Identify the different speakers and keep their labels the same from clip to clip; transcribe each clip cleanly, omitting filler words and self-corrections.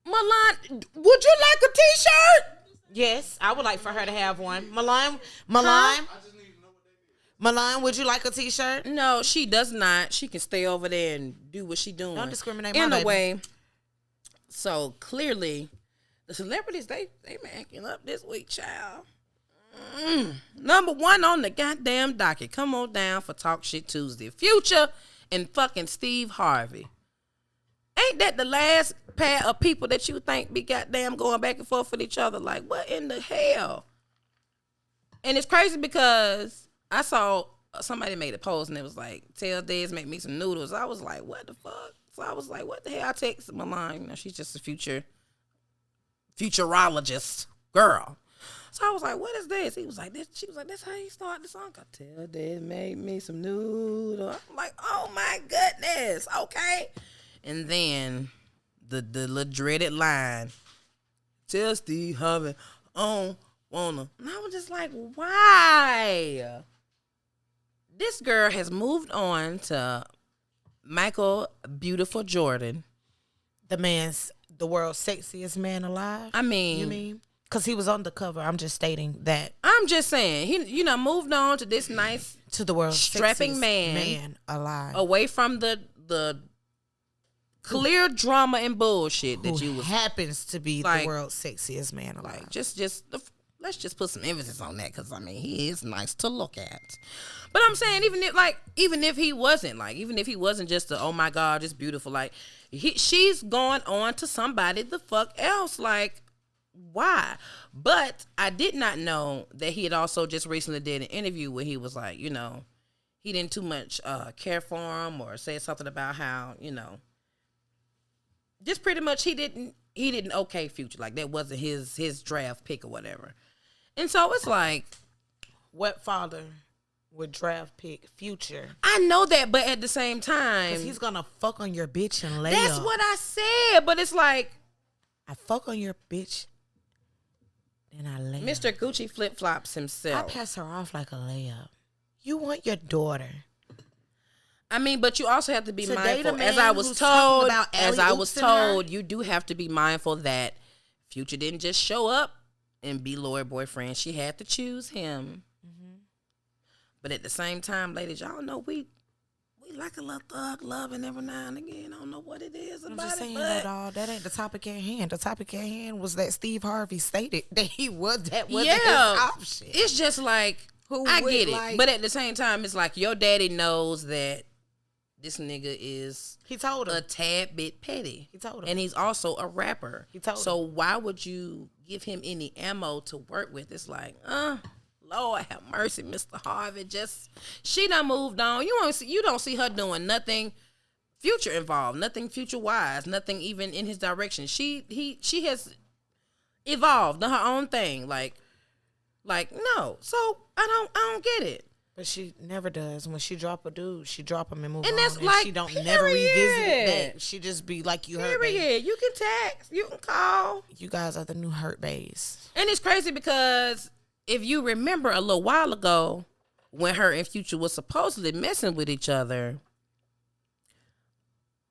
Speaker 1: Milan, would you like a T-shirt?
Speaker 2: Yes, I would like for her to have one. Milan, would you like a T-shirt?
Speaker 1: No, she does not. She can stay over there and do what she doing.
Speaker 2: Don't discriminate, my baby.
Speaker 1: Anyway, so clearly, the celebrities, they macking up this week, child. Number one on the goddamn docket. Come on down for Talk Shit Tuesday. Future and fucking Steve Harvey. Ain't that the last pair of people that you think be goddamn going back and forth with each other? Like, what in the hell? And it's crazy because I saw somebody made a post and it was like, tell Dez make me some noodles. I was like, what the fuck? So I was like, what the hell? I texted Milan. You know, she's just a futurologist girl. So I was like, what is this? He was like, this. She was like, that's how you start the song. I tell Dez make me some noodles. I'm like, oh my goodness. Okay. And then the little dreaded line, tell Steve Harvey, wanna. And I was just like, why? This girl has moved on to Michael Beautiful Jordan.
Speaker 2: The world's sexiest man alive?
Speaker 1: I mean.
Speaker 2: You mean? Because he was on the cover. I'm just stating that.
Speaker 1: I'm just saying. He, moved on to this nice,
Speaker 2: to the world's
Speaker 1: strapping
Speaker 2: sexiest
Speaker 1: man
Speaker 2: alive.
Speaker 1: Away from the clear drama and bullshit that you was.
Speaker 2: Happens to be
Speaker 1: like,
Speaker 2: the world's sexiest man alive.
Speaker 1: Like, let's just put some emphasis on that, because I mean, he is nice to look at. But I'm saying, even if he wasn't just a, oh my God, just beautiful, like she's going on to somebody the fuck else, like why? But I did not know that he had also just recently did an interview where he was like, he didn't too much care for him, or say something about how, just pretty much he didn't okay Future, like that wasn't his draft pick or whatever. And so it's like,
Speaker 2: what father would draft pick Future?
Speaker 1: I know that, but at the same time,
Speaker 2: because he's gonna fuck on your bitch and lay
Speaker 1: that's
Speaker 2: up.
Speaker 1: what I said. But it's like,
Speaker 2: I fuck on your bitch, then I lay
Speaker 1: Mr.
Speaker 2: up.
Speaker 1: Gucci flip flops himself.
Speaker 2: I pass her off like a layup. You want your daughter.
Speaker 1: I mean, but you also have to be mindful.
Speaker 2: As I was
Speaker 1: told, you do have to be mindful that Future didn't just show up and be Lord boyfriend. She had to choose him. Mm-hmm. But at the same time, ladies, y'all know we like a little thug loving every now and again. I don't know what it is about it. I'm just saying that
Speaker 2: ain't the topic at hand. The topic at hand was that Steve Harvey stated that wasn't his option.
Speaker 1: It's just like, I get it. But at the same time, it's like your daddy knows that this nigga is a tad bit petty.
Speaker 2: He told him.
Speaker 1: And he's also a rapper.
Speaker 2: He told him.
Speaker 1: So why would you give him any ammo to work with? It's like, Lord have mercy, Mr. Harvey. She done moved on. You don't see her doing nothing Future involved, nothing Future wise, nothing even in his direction. She has evolved, done her own thing. Like no. So I don't get it.
Speaker 2: But she never does. When she drop a dude, she drop him and move on.
Speaker 1: And that's like,
Speaker 2: she don't never revisit that. She just be like, you hurt me.
Speaker 1: You can text, you can call.
Speaker 2: You guys are the new hurt baes.
Speaker 1: And it's crazy because if you remember a little while ago when her and Future was supposedly messing with each other,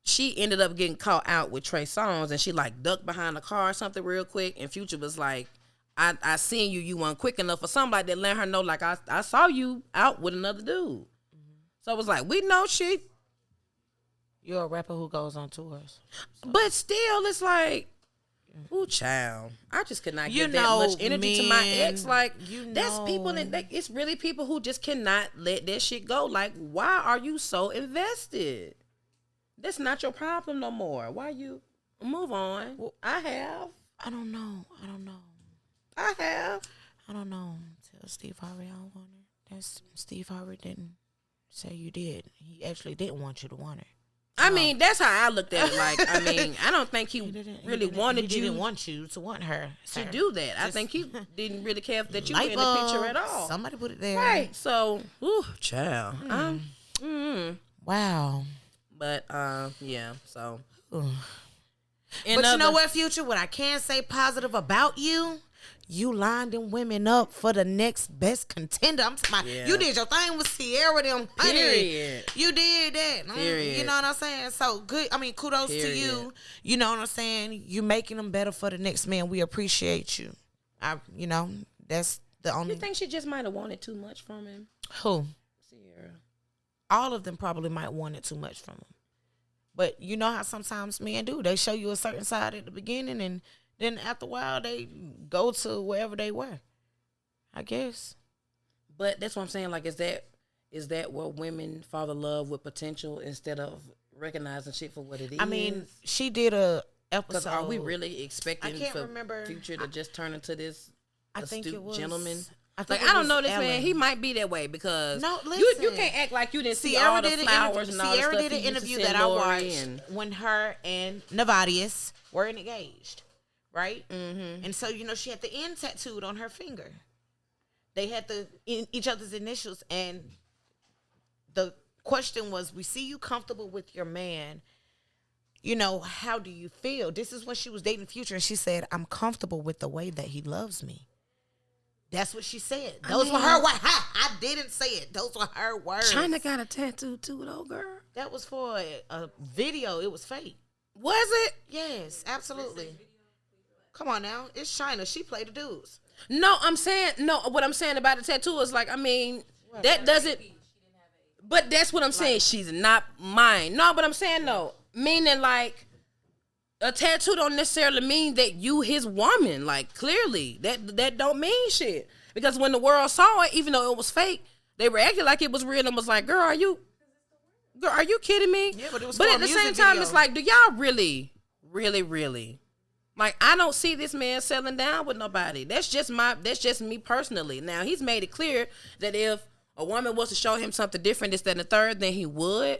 Speaker 1: she ended up getting caught out with Trey Songz, and she like ducked behind a car or something real quick, and Future was like, I seen you weren't quick enough, or something like that, let her know like I saw you out with another dude. Mm-hmm. So it was like, we know shit.
Speaker 2: You're a rapper who goes on tours.
Speaker 1: So. But still, it's like, ooh, child. I just could not give that much energy to my ex. Like, that's people that it's really people who just cannot let that shit go. Like, why are you so invested? That's not your problem no more. Why you move on? Well, I have.
Speaker 2: I don't know.
Speaker 1: I have.
Speaker 2: I don't know. Tell Steve Harvey I don't want her. Steve Harvey didn't say you did. He actually didn't want you to want her.
Speaker 1: I mean, that's how I looked at it. Like, I mean, I don't think he really wanted you.
Speaker 2: He didn't want you to want her.
Speaker 1: To do that. I think he didn't really care that you were in the picture at all.
Speaker 2: Somebody put it there.
Speaker 1: Right. So, ooh, child.
Speaker 2: Wow.
Speaker 1: But, yeah, so.
Speaker 2: But you know what, Future? What I can say positive about you, You lined them women up for the next best contender. I'm talking about, you did your thing with Sierra, them, honey.
Speaker 1: Period.
Speaker 2: You did that.
Speaker 1: Period.
Speaker 2: You know what I'm saying? So good. I mean, kudos to you. You know what I'm saying? You making them better for the next man. We appreciate you. That's the only.
Speaker 1: You think she just might have wanted too much from him?
Speaker 2: Who?
Speaker 1: Sierra.
Speaker 2: All of them probably might want it too much from him. But you know how sometimes men do. They show you a certain side at the beginning, and then after a while, they go to wherever they were, I guess.
Speaker 1: But that's what I'm saying. Like, is that where women fall in love with potential instead of recognizing shit for what it is?
Speaker 2: I mean, she did a episode.
Speaker 1: Are we really expecting
Speaker 2: remember.
Speaker 1: Future to just turn into this astute gentleman?
Speaker 2: I
Speaker 1: don't know this man. He might be that way because you can't act like you didn't see all the flowers and all the stuff.
Speaker 2: Sierra did an interview that I watched when her and Nevadius were engaged, right? Mm-hmm. And so she had the N tattooed on her finger. They had each other's initials, and the question was, "We see you comfortable with your man. How do you feel?" This is when she was dating Future, and she said, "I'm comfortable with the way that he loves me." That's what she said. Those were her words. I didn't say it. Those were her words.
Speaker 1: China got a tattoo too, though, girl.
Speaker 2: That was for a video. It was fake.
Speaker 1: Was it?
Speaker 2: Yes, absolutely. Come on now. It's China. She played the dudes.
Speaker 1: No, what I'm saying about the tattoo is like, I mean, that doesn't, but that's what I'm saying. She's not mine. No, but I'm saying no. Meaning like, a tattoo don't necessarily mean that you his woman. Like, clearly, that don't mean shit. Because when the world saw it, even though it was fake, they reacted like it was real and was like, girl, are you kidding me?
Speaker 2: Yeah, but it was
Speaker 1: But at the same time, it's like, do y'all really, like, I don't see this man settling down with nobody. That's just me personally. Now, he's made it clear that if a woman was to show him something different, this, that, and the third, then he would.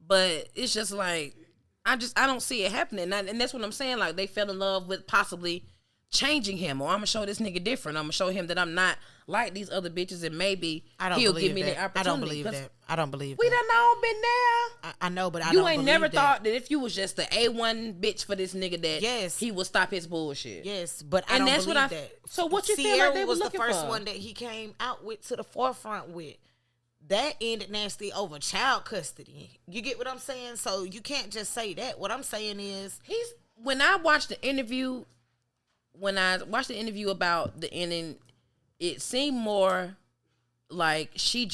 Speaker 1: But it's just like, I don't see it happening. And that's what I'm saying. Like, they fell in love with possibly changing him. Or I'm going to show this nigga different. I'm going to show him that I'm not like these other bitches, and maybe he'll give me the opportunity.
Speaker 2: I don't believe that. I don't believe
Speaker 1: we
Speaker 2: that.
Speaker 1: done all been there.
Speaker 2: I know, but
Speaker 1: you ain't never thought that if you was just the A1 bitch for this nigga that
Speaker 2: yes,
Speaker 1: he would stop his bullshit.
Speaker 2: Yes, but I don't believe that.
Speaker 1: So what you
Speaker 2: Sierra
Speaker 1: feel like they
Speaker 2: was
Speaker 1: were
Speaker 2: the first one that he came out with to the forefront with. That ended nasty over child custody. You get what I'm saying? So you can't just say that. What I'm saying is,
Speaker 1: when I watched the interview about the ending, it seemed more like she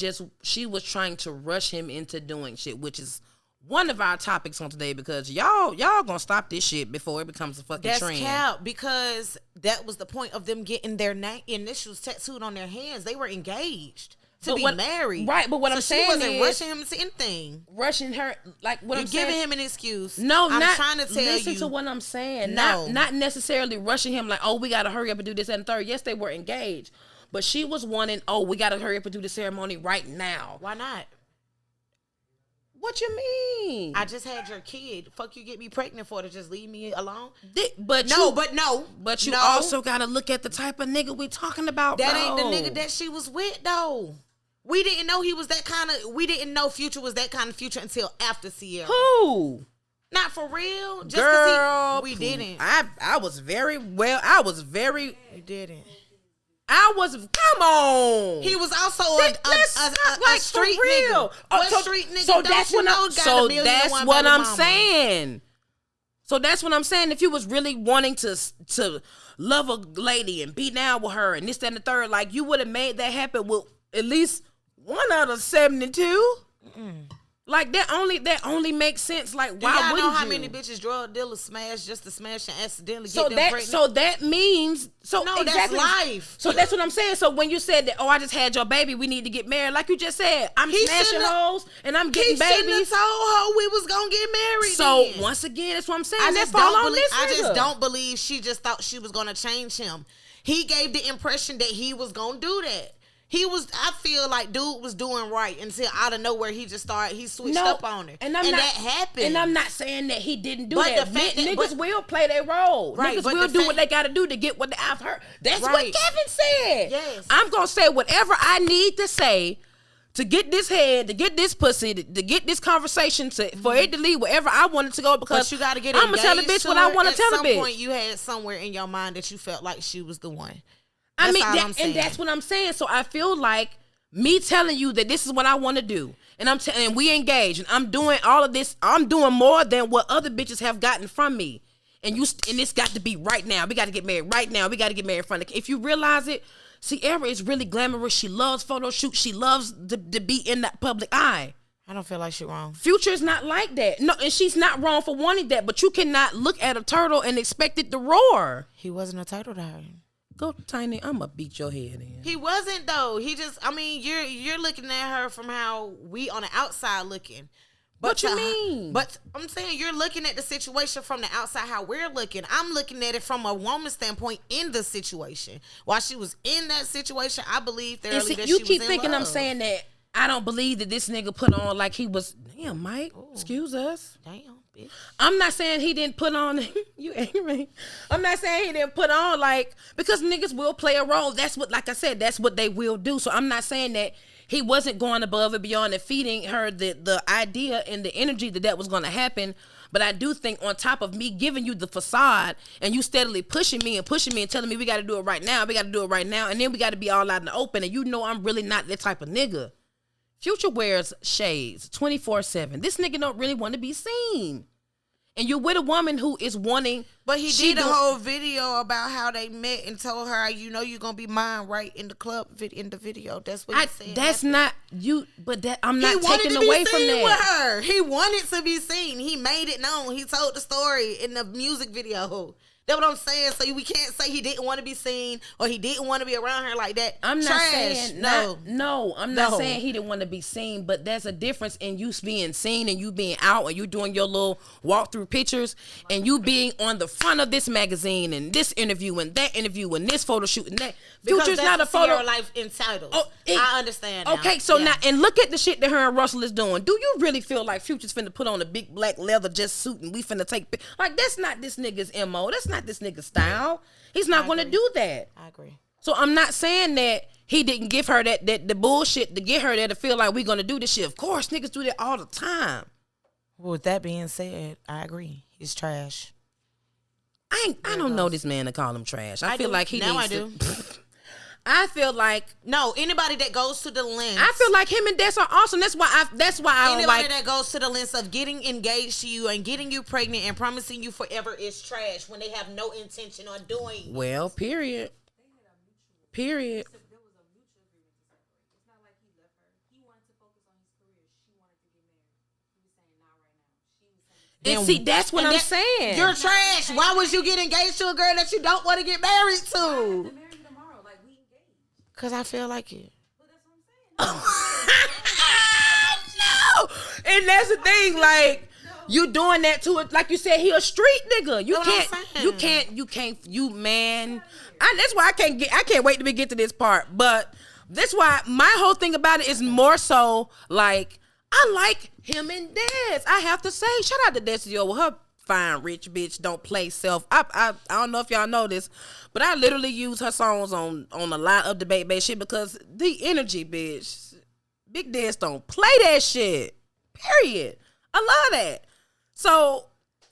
Speaker 1: was trying to rush him into doing shit, which is one of our topics on today, because y'all gonna stop this shit before it becomes a fucking trend.
Speaker 2: That's cap, because that was the point of them getting their initials tattooed on their hands. They were engaged to be married,
Speaker 1: right? But what I'm saying is,
Speaker 2: she wasn't rushing him to anything.
Speaker 1: Rushing her, like what I'm saying.
Speaker 2: You're giving him an excuse.
Speaker 1: No, I'm
Speaker 2: trying to tell you.
Speaker 1: Listen to what I'm saying.
Speaker 2: No.
Speaker 1: Not necessarily rushing him. Like, oh, we gotta hurry up and do this and third. Yes, they were engaged, but she was wanting, oh, we gotta hurry up and do the ceremony right now.
Speaker 2: Why not?
Speaker 1: What you mean?
Speaker 2: I just had your kid. Fuck you, get me pregnant for to just leave me alone?
Speaker 1: But you also gotta look at the type of nigga we talking about.
Speaker 2: That ain't the nigga that she was with though. We didn't know he was that kind of. We didn't know Future was that kind of Future until after Sierra.
Speaker 1: Who?
Speaker 2: Not for real. Just
Speaker 1: girl,
Speaker 2: we didn't.
Speaker 1: I was very well. I was very.
Speaker 2: You didn't.
Speaker 1: I was. Come on.
Speaker 2: He was also a street nigga. Street nigga.
Speaker 1: So that's what I'm saying. So that's what I'm saying. If you was really wanting to love a lady and be down with her and this, that, and the third, like, you would have made that happen with at least one out of 72. Like, that only makes sense. Like, why wouldn't you?
Speaker 2: Know how many bitches drug dealers smash just to smash and accidentally get them pregnant?
Speaker 1: So that means exactly,
Speaker 2: that's life.
Speaker 1: So that's what I'm saying. So when you said that, oh, I just had your baby, we need to get married, like you just said, I'm smashing hoes and I'm getting babies.
Speaker 2: He shouldn't have told her we was gonna get married.
Speaker 1: So then, once again, that's what I'm saying. I
Speaker 2: just don't believe she just thought she was gonna change him. He gave the impression that he was gonna do that. I feel like dude was doing right until out of nowhere he switched up on her. And that happened.
Speaker 1: And I'm not saying that he didn't do that. Niggas will play their role. Right, niggas will do what they gotta do to get what I've heard. That's what Kevin said.
Speaker 2: Yes.
Speaker 1: I'm gonna say whatever I need to say to get this head, to get this pussy, to get this conversation, for it to lead wherever I want it to go, because
Speaker 2: you gotta get
Speaker 1: I'm going to tell the bitch what I want to tell the bitch. At some point,
Speaker 2: you had somewhere in your mind that you felt like she was the one.
Speaker 1: And that's what I'm saying. So I feel like me telling you that this is what I want to do, and and we engage, and I'm doing all of this. I'm doing more than what other bitches have gotten from me. And it's got to be right now. We got to get married right now. We got to get married in front of. If you realize it, Sierra is really glamorous. She loves photo shoots. She loves to be in that public eye.
Speaker 2: I don't feel like she's wrong.
Speaker 1: Future is not like that. No, and she's not wrong for wanting that. But you cannot look at a turtle and expect it to roar.
Speaker 2: He wasn't a turtle to her.
Speaker 1: Go, Tiny. I'm gonna beat your head in.
Speaker 2: He wasn't though. He just. I mean, you're looking at her from how we on the outside looking.
Speaker 1: What you mean?
Speaker 2: But I'm saying you're looking at the situation from the outside, how we're looking. I'm looking at it from a woman's standpoint in the situation. While she was in that situation, I believe thoroughly that she was in love.
Speaker 1: You keep thinking I'm saying that I don't believe that this nigga put on like he was. Damn, Mike. Ooh. Excuse us.
Speaker 2: Damn, bitch.
Speaker 1: I'm not saying he didn't put on. You angry? I'm not saying he didn't put on like, because niggas will play a role. That's what, like I said, that's what they will do. So I'm not saying that he wasn't going above and beyond and feeding her the idea and the energy that was going to happen. But I do think on top of me giving you the facade and you steadily pushing me and telling me we got to do it right now, and then we got to be all out in the open, and you know I'm really not that type of nigga. Future wears shades 24/7. This nigga don't really want to be seen. And you're with a woman who is wanting.
Speaker 2: But he did a whole video about how they met and told her, you know, you're going to be mine right in the club in the video. That's what he said.
Speaker 1: That's not you. But that I'm not taking away from that.
Speaker 2: With her. He wanted to be seen. He made it known. He told the story in the music video. That's what I'm saying. So we can't say he didn't want to be seen or he didn't want to be around her like that.
Speaker 1: I'm not saying I'm not saying he didn't want to be seen, but there's a difference in you being seen and you being out and you doing your little walkthrough pictures and you being on the front of this magazine and this interview and that interview and this photo shoot and that. Future's not a photo.
Speaker 2: Life entitled. I understand.
Speaker 1: Okay, so now and look at the shit that her and Russell is doing. Do you really feel like Future's finna put on a big black leather just suit and we finna take like that's not this nigga's MO. That's not this nigga's style. He's not going to do that.
Speaker 2: I agree.
Speaker 1: So I'm not saying that he didn't give her that the bullshit to get her there to feel like we're going to do this shit. Of course, niggas do that all the time.
Speaker 2: Well, with that being said, I agree. He's trash.
Speaker 1: I don't know this man to call him trash. I feel like he
Speaker 2: now
Speaker 1: needs
Speaker 2: I do.
Speaker 1: I feel like
Speaker 2: anybody that goes to the length.
Speaker 1: I feel like him and Des are awesome. That's why I don't
Speaker 2: anybody that goes to the length of getting engaged to you and getting you pregnant and promising you forever is trash when they have no intention on doing.
Speaker 1: Well, period. Period. And see, that's what I'm saying.
Speaker 2: You're trash. Why would you get engaged to a girl that you don't want to get married to? Because I feel like it.
Speaker 1: No. And that's the thing, like, you doing that to it. Like you said, he a street nigga. Man. That's why I can't wait to get to this part. But that's why my whole thing about it is more so, like, I like him and Des. I have to say, shout out to Desio with her fine rich bitch don't play self. I don't know if y'all know this, but I literally use her songs on a lot of DebateBae shit because the energy, bitch. Big Des don't play that shit. Period. I love that. So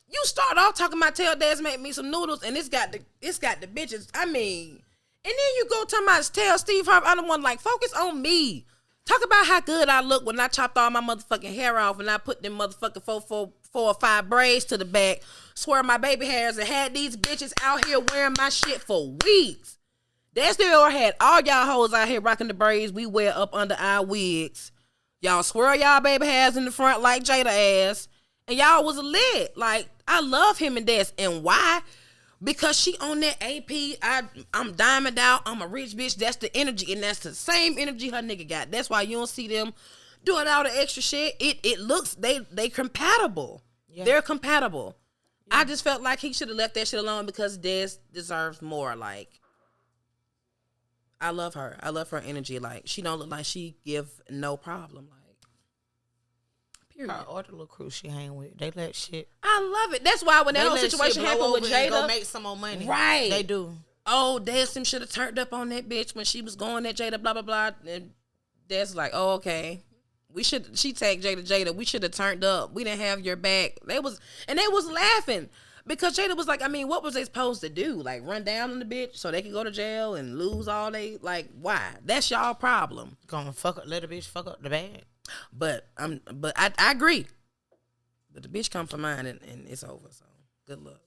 Speaker 1: you start off talking about tell Des make me some noodles and it's got the bitches. I mean, and then you go talking about tell Steve Harvey I don't want like focus on me. Talk about how good I look when I chopped all my motherfucking hair off and I put them motherfucking 4 or 5 braids to the back, swear my baby hairs, and had these bitches out here wearing my shit for weeks. That's the or had all y'all hoes out here rocking the braids we wear up under our wigs. Y'all swirl y'all baby hairs in the front like Jada ass, and y'all was lit. Like, I love him and Des. And why? Because she on that AP, I'm diamond out, I'm a rich bitch. That's the energy, and that's the same energy her nigga got. That's why you don't see them doing all the extra shit. It looks, they compatible. Yeah. They're compatible. Yeah. I just felt like he should have left that shit alone because Des deserves more. Like, I love her. I love her energy. Like, she don't look like she give no problem. Like, period.
Speaker 2: Her or the little crew she hang with, they let shit.
Speaker 1: I love it. That's why when that whole situation happened with Jada,
Speaker 2: go make some more money.
Speaker 1: Right?
Speaker 2: They do.
Speaker 1: Oh, Des should have turned up on that bitch when she was going at Jada, blah blah blah, and that's like, oh, okay. She tagged Jada. We should have turned up. We didn't have your back. They was laughing because Jada was like, I mean, what was they supposed to do? Like run down on the bitch so they could go to jail and lose all they, like, why? That's y'all problem.
Speaker 2: Gonna let the bitch fuck up the bag.
Speaker 1: But I agree. But the bitch come for mine and it's over. So good luck.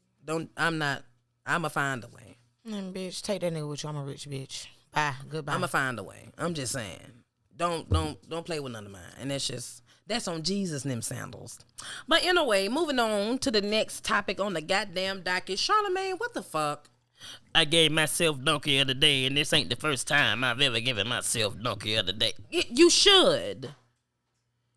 Speaker 1: I'ma find a way.
Speaker 2: Bitch, take that nigga with you. I'm a rich bitch. Bye. Goodbye.
Speaker 1: I'ma find a way. I'm just saying. Don't play with none of mine. And that's on Jesus and them sandals. But anyway, moving on to the next topic on the goddamn docket. Charlamagne, what the fuck?
Speaker 3: I gave myself donkey of the day, and this ain't the first time I've ever given myself donkey of the day.
Speaker 1: You should.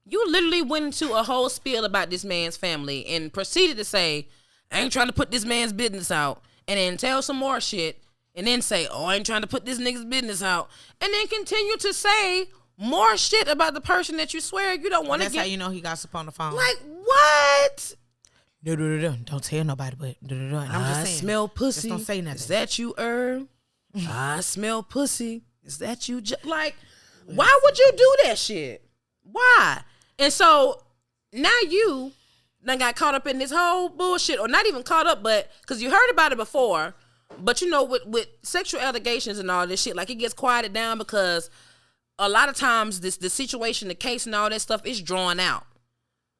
Speaker 1: You literally went into a whole spiel about this man's family and proceeded to say, I ain't trying to put this man's business out, and then tell some more shit, and then say, oh, I ain't trying to put this nigga's business out, and then continue to say more shit about the person that you swear you don't want to get.
Speaker 2: That's how you know he got up on the phone.
Speaker 1: Like, what?
Speaker 2: Don't tell nobody, but and I'm just saying.
Speaker 1: I smell pussy.
Speaker 2: Just don't say nothing.
Speaker 1: Is that you, I smell pussy. Is that you? Like, why would you do that shit? Why? And so, now you done got caught up in this whole bullshit, or not even caught up, but, because you heard about it before, but you know, with sexual allegations and all this shit, like, it gets quieted down because a lot of times the situation, the case and all that stuff is drawn out.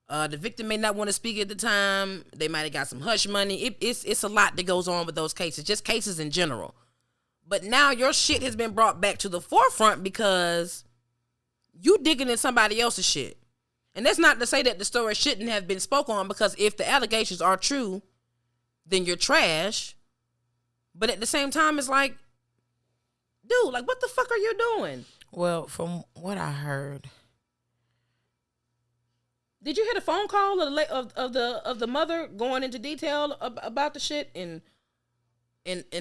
Speaker 1: The victim may not want to speak at the time. They might have got some hush money. It's a lot that goes on with those cases, just cases in general. But now your shit has been brought back to the forefront because you digging in somebody else's shit. And that's not to say that the story shouldn't have been spoken on, because if the allegations are true, then you're trash. But at the same time, it's like, dude, like, what the fuck are you doing?
Speaker 2: Well, from what I heard,
Speaker 1: did you hear the phone call of the mother going into detail about the shit and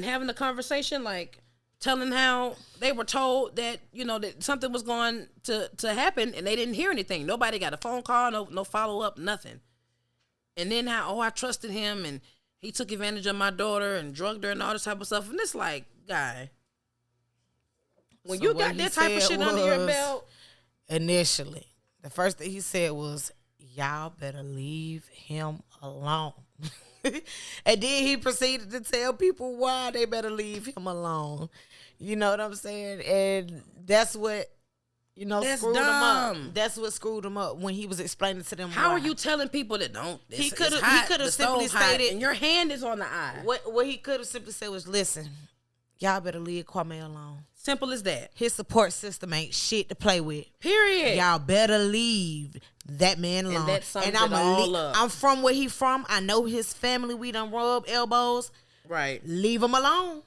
Speaker 1: having the conversation, like telling how they were told that, you know, that something was going to happen and they didn't hear anything. Nobody got a phone call, no follow up, nothing. And then how, I trusted him and he took advantage of my daughter and drugged her and all this type of stuff. And it's like, guy, when you got that type of shit under your belt.
Speaker 2: Initially, the first thing he said was, y'all better leave him alone. And then he proceeded to tell people why they better leave him alone. You know what I'm saying? And that's what, you know, screwed him up. That's what screwed him up when he was explaining to them
Speaker 1: how
Speaker 2: why.
Speaker 1: are you telling people that don't?
Speaker 2: He could have simply stated,
Speaker 1: and your hand is on the eye.
Speaker 2: What he could have simply said was, listen, y'all better leave Kwame alone.
Speaker 1: Simple as that.
Speaker 2: His support system ain't shit to play with.
Speaker 1: Period.
Speaker 2: Y'all better leave that man alone.
Speaker 1: And that sums it all up.
Speaker 2: I'm from where he from. I know his family. We done rub elbows.
Speaker 1: Right.
Speaker 2: Leave him alone.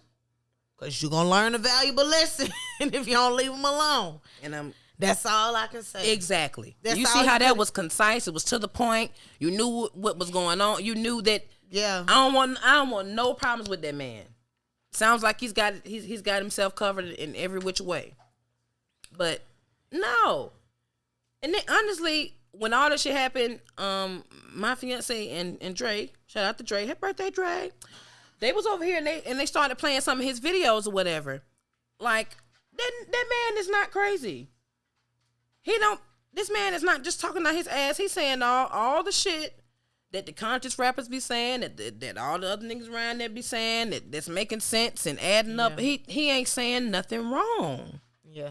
Speaker 2: Because you're going to learn a valuable lesson if you don't leave him alone. And that's all I can say.
Speaker 1: Exactly. You see how that was concise? It was to the point. You knew what was going on. You knew that.
Speaker 2: Yeah.
Speaker 1: I don't want no problems with that man. Sounds like he's got himself covered in every which way. But no. And then honestly, when all this shit happened, my fiance and Dre, shout out to Dre, happy birthday, Dre. They was over here and they started playing some of his videos or whatever. Like, that man is not crazy. This man is not just talking out his ass. He's saying all the shit that the conscious rappers be saying, that all the other niggas around there be saying, that's making sense and adding up. He ain't saying nothing wrong.
Speaker 2: Yeah.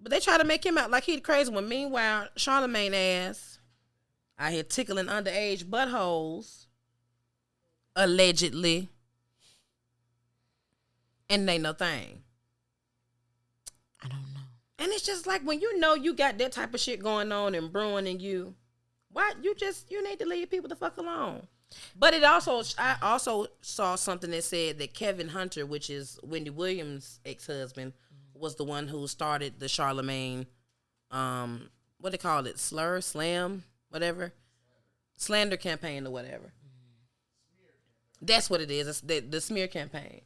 Speaker 1: But they try to make him out like he's crazy when meanwhile, Charlamagne ass out here tickling underage buttholes, allegedly, and they no thing.
Speaker 2: I don't know.
Speaker 1: And it's just like when you know you got that type of shit going on and brewing in you, why you need to leave people the fuck alone. But I also saw something that said that Kevin Hunter, which is Wendy Williams' ex-husband, was the one who started the Charlamagne, what they call it, slam, whatever, slander campaign or whatever. That's what it is. It's the smear campaign.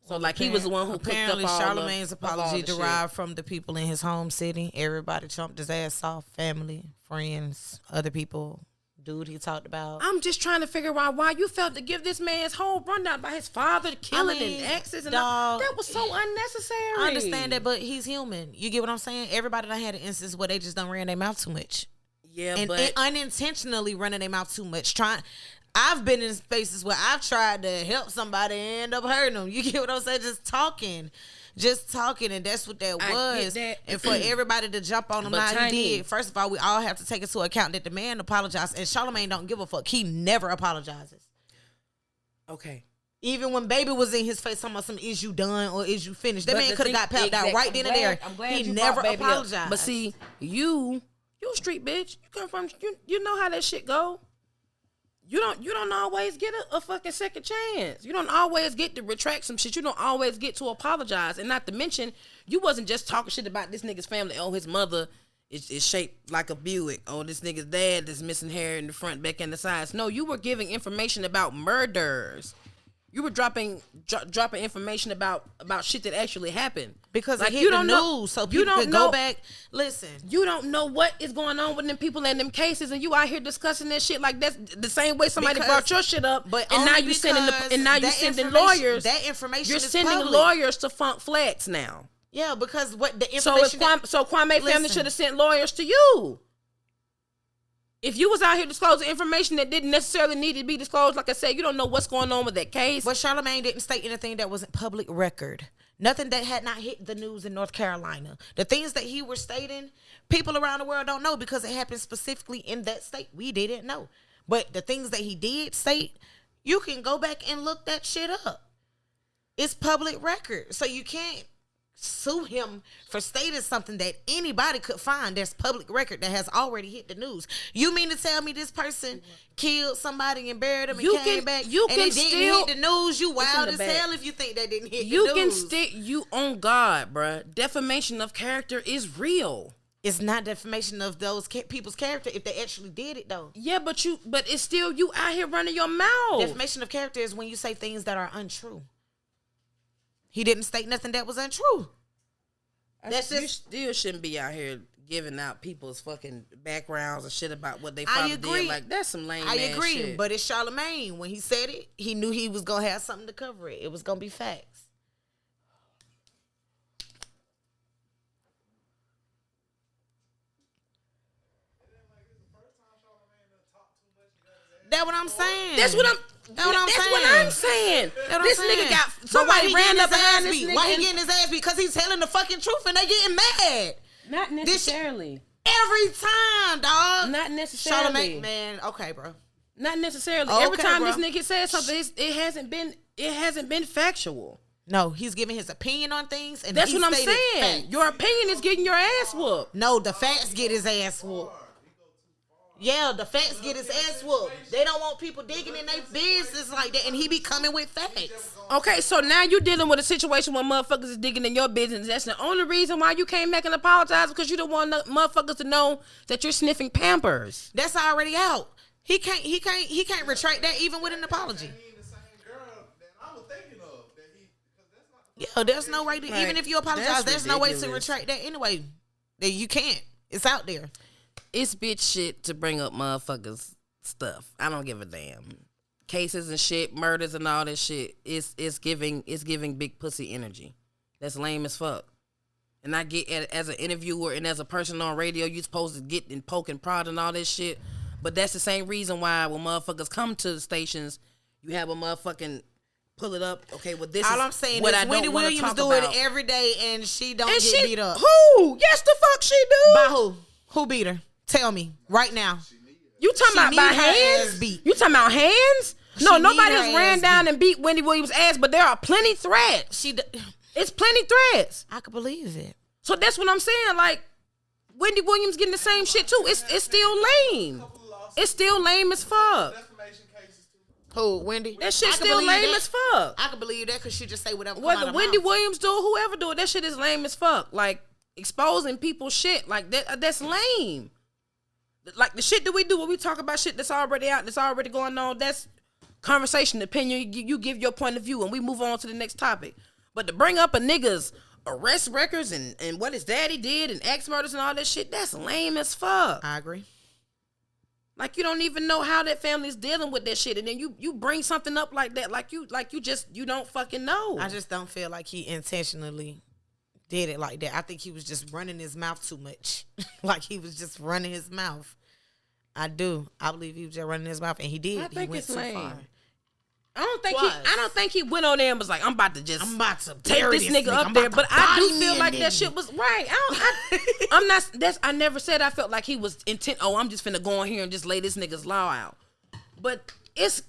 Speaker 1: So like he was the one who
Speaker 2: apparently
Speaker 1: cooked up all
Speaker 2: Charlamagne's apology derived from the people in his home city. Everybody chumped his ass off, family, friends, other people, dude he talked about.
Speaker 1: I'm just trying to figure out why you felt to give this man's whole rundown about his father killing and exes and all. That was so unnecessary.
Speaker 2: I understand that, but he's human. You get what I'm saying? Everybody done had an instance where they just done ran their mouth too much.
Speaker 1: Yeah,
Speaker 2: and unintentionally running their mouth too much. I've been in spaces where I've tried to help somebody and end up hurting them. You get what I'm saying? Just talking, and that's what that was. And for everybody to jump on him how he did, first of all, we all have to take into account that the man apologized, and Charlamagne don't give a fuck. He never apologizes.
Speaker 1: Okay.
Speaker 2: Even when Baby was in his face talking about some, is you done or is you finished? That man could have got papped out right then and there. He never apologized.
Speaker 1: But see, you a street bitch. You come from, you know how that shit go. You don't always get a fucking second chance. You don't always get to retract some shit. You don't always get to apologize. And not to mention, you wasn't just talking shit about this nigga's family. Oh, his mother is shaped like a Buick. Oh, this nigga's dad is missing hair in the front, back, and the sides. No, you were giving information about murders. You were dropping information about shit that actually happened.
Speaker 2: Because like, you don't know, so people could go back. Listen,
Speaker 1: you don't know what is going on with them people in them cases, and you out here discussing that shit like that's the same way somebody brought your shit up.
Speaker 2: But
Speaker 1: and now you sending lawyers.
Speaker 2: That information
Speaker 1: you're sending lawyers to Funk Flats now.
Speaker 2: Yeah, because what the information.
Speaker 1: So Kwame family should have sent lawyers to you. If you was out here disclosing information that didn't necessarily need to be disclosed, like I said, you don't know what's going on with that case.
Speaker 2: But Charlamagne didn't state anything that wasn't public record. Nothing that had not hit the news in North Carolina. The things that he was stating, people around the world don't know because it happened specifically in that state. We didn't know. But the things that he did state, you can go back and look that shit up. It's public record. So you can't sue him for stating something that anybody could find that's public record that has already hit the news. You mean to tell me this person killed somebody and buried them and came back and it didn't hit the news? You wild as hell if you think that didn't hit the news.
Speaker 1: You on God, bruh. Defamation of character is real.
Speaker 2: It's not defamation of those people's character if they actually did it though.
Speaker 1: Yeah, but it's still you out here running your mouth.
Speaker 2: Defamation of character is when you say things that are untrue. He didn't state nothing that was untrue.
Speaker 1: You still shouldn't be out here giving out people's fucking backgrounds and shit about what they father did. Like, that's some lame ass shit. I agree,
Speaker 2: but it's Charlamagne. When he said it, he knew he was going to have something to cover it. It was going to be facts. That's what I'm saying.
Speaker 1: That's what I'm saying. This nigga got somebody ran up behind this nigga.
Speaker 2: Why he getting his ass beat? Because he's telling the fucking truth and they getting mad.
Speaker 1: Not necessarily.
Speaker 2: Every time, dog.
Speaker 1: Not necessarily.
Speaker 2: Charlamagne, man. Okay, bro.
Speaker 1: Not necessarily. Every time this nigga says something, it hasn't been factual.
Speaker 2: No, he's giving his opinion on things, and
Speaker 1: that's what I'm saying.
Speaker 2: Facts.
Speaker 1: Your opinion is getting your ass whooped.
Speaker 2: No, the facts get his ass whooped. Yeah, the facts get his ass whooped. They don't want people digging in their business like that, and he be coming with facts.
Speaker 1: Okay, so now you're dealing with a situation where motherfuckers is digging in your business. That's the only reason why you came back and apologize, because you don't want motherfuckers to know that you're sniffing Pampers.
Speaker 2: That's already out. He can't retract that even with an apology. Yeah, there's no way to, even if you apologize, there's no way to retract that anyway. That you can't. It's out there.
Speaker 1: It's bitch shit to bring up motherfuckers stuff. I don't give a damn. Cases and shit, murders and all this shit. It's giving big pussy energy. That's lame as fuck. And I get as an interviewer and as a person on radio, you supposed to get and poke and prod and all this shit. But that's the same reason why when motherfuckers come to the stations, you have a motherfucking pull it up. Okay, well this
Speaker 2: all
Speaker 1: is
Speaker 2: I'm saying
Speaker 1: what
Speaker 2: is
Speaker 1: I don't
Speaker 2: Wendy Williams do
Speaker 1: about.
Speaker 2: it every day and she don't get beat up.
Speaker 1: Who? Yes, the fuck she do.
Speaker 2: By who? Who beat her? Tell me right now.
Speaker 1: You talking about by hands? You talking about hands? No, nobody has ran down and beat Wendy Williams' ass, but there are plenty threats. It's plenty threats.
Speaker 2: I could believe it.
Speaker 1: So that's what I'm saying. Like, Wendy Williams getting the same shit too. It's still lame. It's still lame as fuck.
Speaker 2: Who, Wendy?
Speaker 1: That shit still lame as fuck.
Speaker 2: I could believe that because she just say whatever.
Speaker 1: Whether Wendy Williams do or whoever do it, that shit is lame as fuck. Like, exposing people's shit like that's lame. Like the shit that we do when we talk about shit that's already out, that's already going on, that's conversation, opinion. You give your point of view and we move on to the next topic. But to bring up a nigga's arrest records and what his daddy did and axe murders and all that shit, that's lame as fuck.
Speaker 2: I agree.
Speaker 1: Like you don't even know how that family's dealing with that shit, and then you bring something up like that, like you don't fucking know.
Speaker 2: I just don't feel like he intentionally did it like that. I think he was just running his mouth too much. Like he was just running his mouth. I do. I believe he was just running his mouth, and he did.
Speaker 1: I think
Speaker 2: he went
Speaker 1: it's
Speaker 2: too
Speaker 1: lame.
Speaker 2: far.
Speaker 1: I don't think he went on there and was like, I'm about to take
Speaker 2: tear
Speaker 1: this nigga up there. But I do feel like that shit was right. I'm not. I never said I felt like he was intent. Oh, I'm just finna go on here and just lay this nigga's law out. But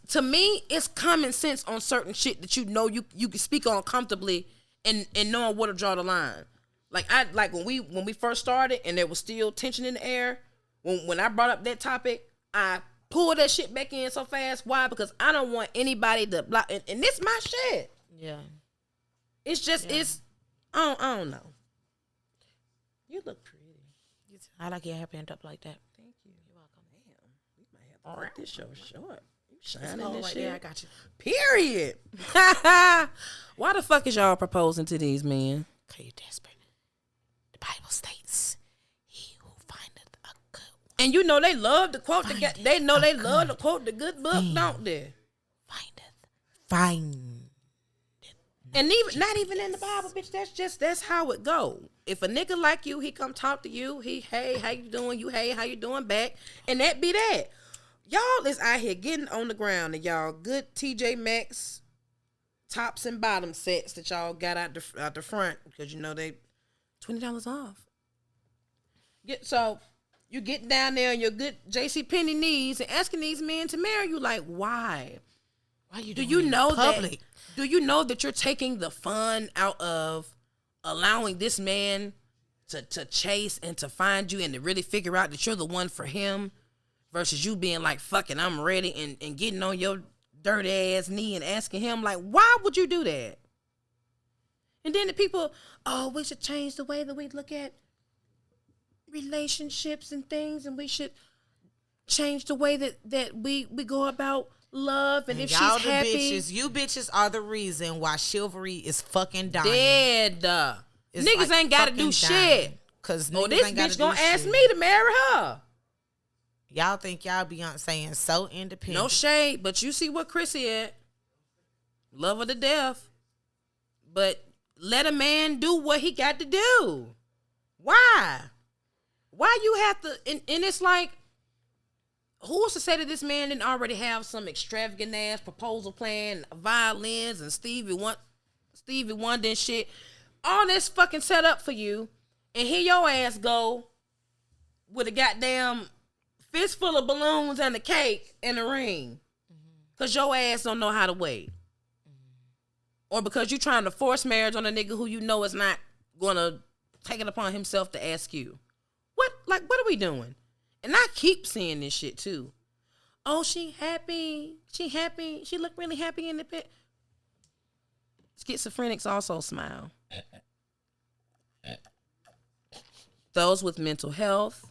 Speaker 1: to me, it's common sense on certain shit that you know you can speak on comfortably and knowing where to draw the line. Like when we first started and there was still tension in the air. When I brought up that topic, I pull that shit back in so fast. Why? Because I don't want anybody to block. And this my shit.
Speaker 2: Yeah.
Speaker 1: It's just, I don't know. You look pretty.
Speaker 2: I like your hair pinned up like that.
Speaker 1: Thank you. You're welcome. Damn. We might have to cut this show short. You shining
Speaker 2: Oh,
Speaker 1: this
Speaker 2: right
Speaker 1: shit.
Speaker 2: there, I got you.
Speaker 1: Period. Why the fuck is y'all proposing to these men?
Speaker 2: Okay, you're desperate. The Bible states, he who findeth a good one.
Speaker 1: And you know they love to quote the good book, don't they?
Speaker 2: Find.
Speaker 1: And even not even in the Bible, bitch. That's how it go. If a nigga like you, he come talk to you. Hey, how you doing? You, hey, how you doing back? And that be that. Y'all is out here getting on the ground, and y'all good TJ Maxx tops and bottom sets that y'all got out the front because you know they $20 off. So you get down there on your good JCPenney knees and asking these men to marry you. Like, why?
Speaker 2: Why you
Speaker 1: Do
Speaker 2: doing
Speaker 1: you
Speaker 2: it in
Speaker 1: know
Speaker 2: public?
Speaker 1: Do you know that you're taking the fun out of allowing this man to chase and to find you and to really figure out that you're the one for him versus you being like, fucking, I'm ready and getting on your dirty ass knee and asking him, like, why would you do that? And then the people, oh, we should change the way that we look at relationships and things, and we should change the way that we go about love, and if she's happy,
Speaker 2: you bitches are the reason why chivalry is fucking dying.
Speaker 1: Dead. Niggas like ain't gotta do shit.
Speaker 2: Cause
Speaker 1: this bitch gonna ask me to marry her.
Speaker 2: Y'all think y'all Beyonce and so independent.
Speaker 1: No shade, but you see what Chrissy at. Love her to death. But let a man do what he got to do. Why? Why you have to, and it's like, who's to say that this man didn't already have some extravagant ass proposal plan, violins and Stevie Wonder and shit, all this fucking set up for you, and here your ass go with a goddamn fistful of balloons and a cake and a ring, cause your ass don't know how to wait, or because you trying to force marriage on a nigga who you know is not gonna take it upon himself to ask you. What are we doing? And I keep seeing this shit too. Oh, she happy. She happy. She look really happy in the pit. Schizophrenics also smile. Those with mental health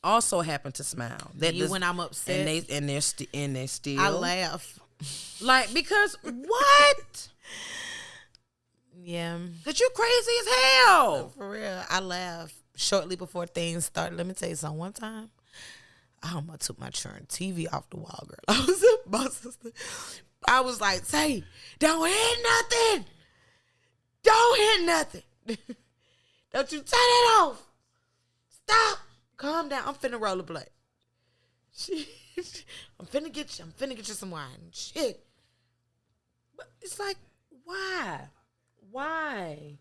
Speaker 1: also happen to smile.
Speaker 2: When I'm upset,
Speaker 1: and they're still.
Speaker 2: I laugh.
Speaker 1: Like, because what?
Speaker 2: Yeah.
Speaker 1: Cause you crazy as hell.
Speaker 2: For real, I laugh. Shortly before things started, let me tell you something. One time, I almost took my churn TV off the wall, girl. I was my sister. I was like, say, don't hit nothing. Don't hit nothing. Don't you turn it off. Stop. Calm down. I'm finna roll a blunt. I'm finna get you some wine. Shit.
Speaker 1: But it's like, why? Why?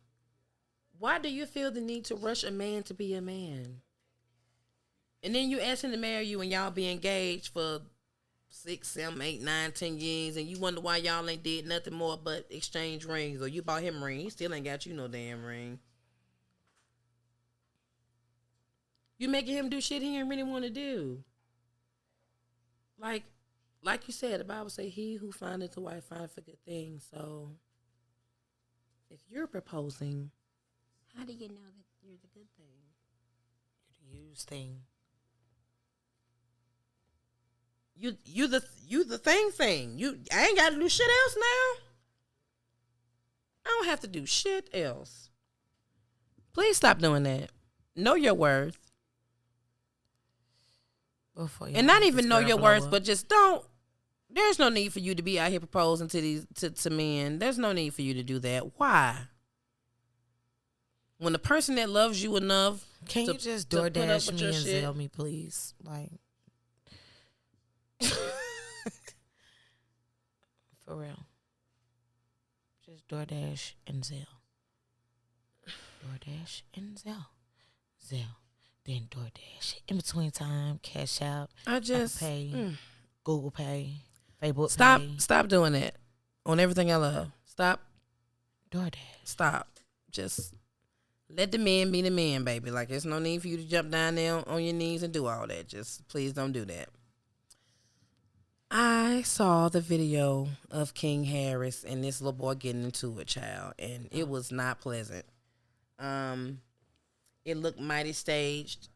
Speaker 1: Why do you feel the need to rush a man to be a man? And then you ask him to marry you and y'all be engaged for 6, 7, 8, 9, 10 years, and you wonder why y'all ain't did nothing more but exchange rings, or you bought him a ring. He still ain't got you no damn ring. You making him do shit he ain't really want to do. Like you said, the Bible say, he who findeth a wife findeth a good thing. So if you're proposing, how do you know that you're the good thing?
Speaker 2: You're the used thing.
Speaker 1: You the thing. I ain't got to do shit else now. I don't have to do shit else. Please stop doing that. Know your worth. And not even know your worth, but just don't. There's no need for you to be out here proposing to men. There's no need for you to do that. Why? When the person that loves you enough,
Speaker 2: can you just DoorDash me and Zelle me, please? Like, for real. Just DoorDash and Zelle. DoorDash and Zelle. Then DoorDash. In between time, Cash App, Apple Pay, Google Pay, Facebook Pay.
Speaker 1: Stop doing that on everything I love. Stop.
Speaker 2: DoorDash.
Speaker 1: Stop. Just let the men be the men, baby. Like, there's no need for you to jump down there on your knees and do all that. Just please don't do that. I saw the video of King Harris and this little boy getting into it, child, and it was not pleasant. It looked mighty staged.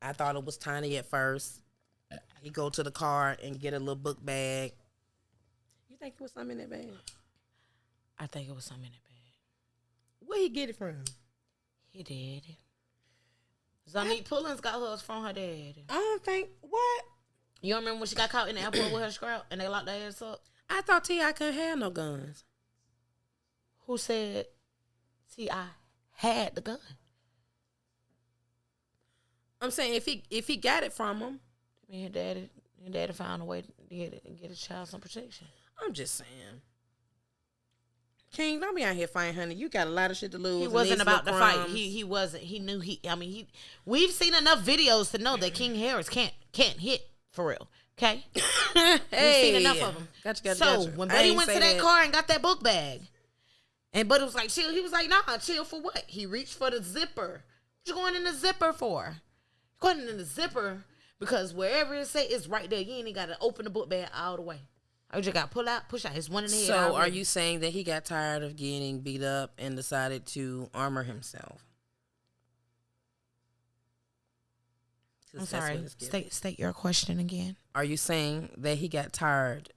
Speaker 1: I thought it was tiny at first. He go to the car and get a little book bag. You think it was something in that bag?
Speaker 2: I think it was something in that bag.
Speaker 1: Where he get it from?
Speaker 2: He did. Zonique Pullins got hers from her dad.
Speaker 1: I don't think, what?
Speaker 2: You don't remember when she got caught in the airport with her scrap and they locked their ass up?
Speaker 1: I thought T.I. couldn't have no guns.
Speaker 2: Who said T.I. had the gun?
Speaker 1: I'm saying if he got it from him.
Speaker 2: I mean, your daddy found a way to get his child some protection.
Speaker 1: I'm just saying. King, don't be out here fighting, honey. You got a lot of shit to lose.
Speaker 2: He wasn't about to fight. He wasn't. He knew we've seen enough videos to know that King Harris can't hit for real. Okay?
Speaker 1: Hey,
Speaker 2: we've seen enough of him.
Speaker 1: Gotcha.
Speaker 2: When Buddy went to that car and got that book bag, and Buddy was like, chill. He was like, nah, chill for what? He reached for the zipper. What you going in the zipper for? Going in the zipper because wherever it say it's right there. You ain't got to open the book bag all the way. I just got to pull out, push out. It's one in the head.
Speaker 1: So are you saying that he got tired of getting beat up and decided to armor himself?
Speaker 2: I'm sorry. State your question again.
Speaker 1: Are you saying that he got tired,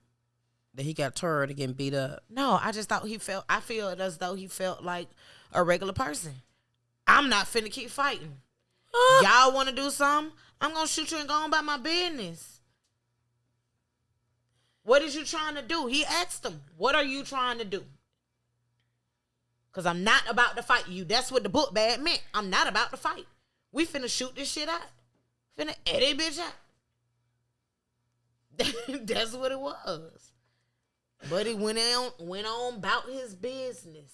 Speaker 1: that he got tired of getting beat up?
Speaker 2: No, I just thought I feel it as though he felt like a regular person. I'm not finna keep fighting. Y'all want to do something? I'm going to shoot you and go on about my business. What is you trying to do? He asked him, what are you trying to do? Because I'm not about to fight you. That's what the book bag meant. I'm not about to fight. We finna shoot this shit out. Finna edit bitch out. That's what it was. But he went on about his business.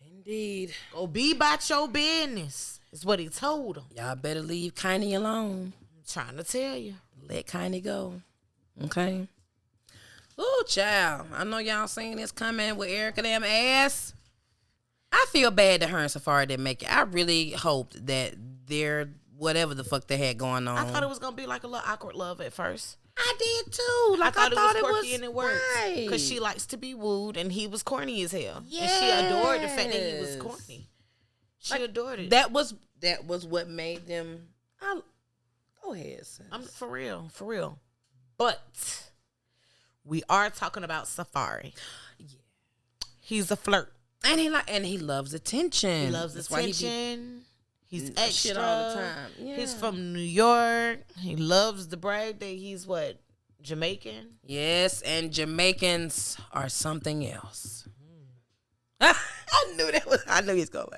Speaker 1: Indeed.
Speaker 2: Go be about your business. Is what he told him.
Speaker 1: Y'all better leave Kiney alone.
Speaker 2: I'm trying to tell you.
Speaker 1: Let Kiney go. Okay. Ooh, child. I know y'all seen this coming with Erica damn ass. I feel bad that her and Safari didn't make it. I really hoped that they're whatever the fuck they had going on.
Speaker 2: I thought it was gonna be like a little awkward love at first.
Speaker 1: I did too. Like I thought it was quirky and it worked.
Speaker 2: Because she likes to be wooed and he was corny as hell. Yes. And she adored the fact that he was corny. She adored it.
Speaker 1: That was what made them. Go ahead, sis.
Speaker 2: I'm for real. But we are talking about Safari. Yeah. He's a flirt.
Speaker 1: And he loves attention.
Speaker 2: He loves attention. He's extra.
Speaker 1: Shit all the time. Yeah.
Speaker 2: He's from New York. He loves to brag that he's what? Jamaican?
Speaker 1: Yes, and Jamaicans are something else. I knew he was gonna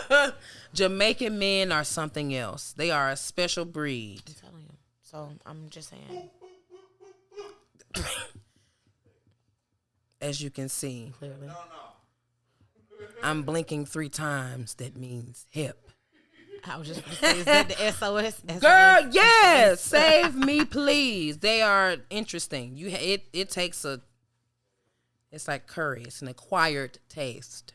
Speaker 1: laugh. Jamaican men are something else. They are a special breed.
Speaker 2: I'm telling you. So I'm just saying.
Speaker 1: As you can see, clearly. I'm blinking 3 times. That means hip.
Speaker 2: I was just going to say, is that the SOS?
Speaker 1: Girl, yes. Save me, please. They are interesting. It takes it's like curry. It's an acquired taste.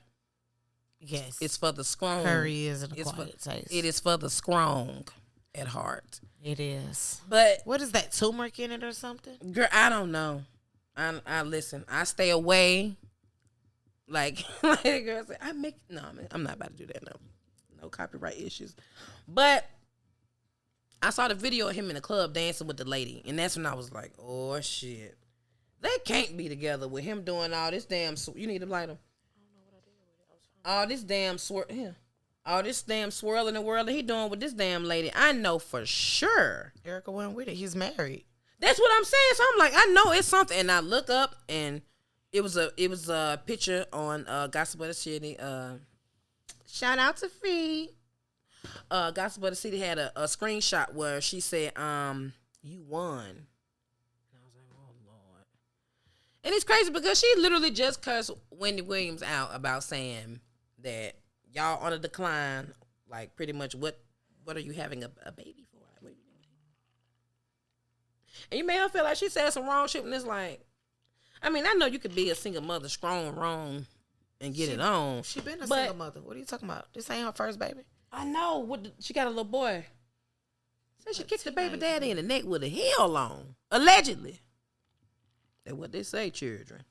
Speaker 2: Yes.
Speaker 1: It's for the strong.
Speaker 2: Curry is an acquired taste.
Speaker 1: It is for the strong at heart.
Speaker 2: It is.
Speaker 1: But
Speaker 2: what is that, turmeric in it or something?
Speaker 1: Girl, I don't know. I listen. I stay away. Like the girl said, I'm not about to do that. No copyright issues. But I saw the video of him in the club dancing with the lady, and that's when I was like, oh shit, they can't be together with him doing all this damn. You need to light him. I don't know what I did with it. All this damn here. all this damn swirl in the world that he doing with this damn lady, I know for sure
Speaker 2: Erica went with it. He's married.
Speaker 1: That's what I'm saying. So I'm like, I know it's something. And I look up, and it was a picture on Gossip of the City. Shout out to Fee. Gossip of the City had a screenshot where she said, "You won." And I was like, "Oh Lord!" And it's crazy because she literally just cursed Wendy Williams out about saying that y'all on a decline. Like, pretty much, what are you having a baby for? Like, what are you doing? And you made her feel like she said some wrong shit, and it's like, I mean, I know you could be a single mother, strong, wrong, and get it on.
Speaker 2: She been a single mother. What are you talking about? This ain't her first baby.
Speaker 1: I know. She got a little boy. Said she kicked the baby daddy in the neck with a heel on. Allegedly. That's what they say, children.